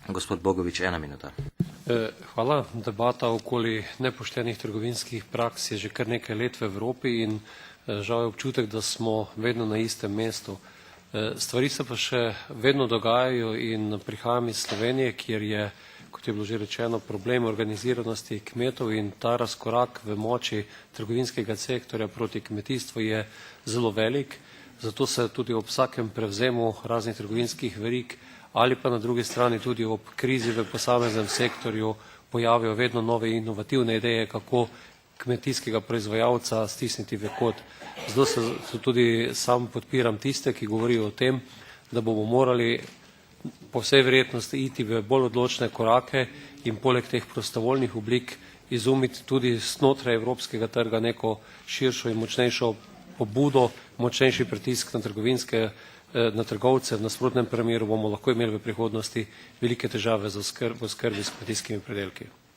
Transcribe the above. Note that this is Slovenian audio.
Gospod Bogovič, 1 minuta. Hvala. Debata okoli nepoštenih trgovinskih praks je že kar nekaj let v Evropi in žal je občutek, da smo vedno na istem mestu. Stvari se pa še vedno dogajajo in prihajam iz Slovenije, kjer je, kot je bilo že rečeno, problem organiziranosti kmetov in ta razkorak v moči trgovinskega sektorja proti kmetijstvu je zelo velik. Zato se tudi ob vsakem prevzemu raznih trgovinskih verig ali pa na drugi strani tudi ob krizi v posameznem sektorju pojavijo vedno nove inovativne ideje, kako kmetijskega proizvajalca stisniti v kot. Zato se tudi sam podpiram tiste, ki govorijo o tem, da bomo morali po vsej verjetnosti iti v bolj odločne korake in poleg teh prostovoljnih oblik izumiti tudi znotraj evropskega trga neko širšo in močnejšo pobudo, močnejši pritisk na trgovce. V nasprotnem primeru bomo lahko imeli v prihodnosti velike težave z oskrbo s kmetijskimi pridelki.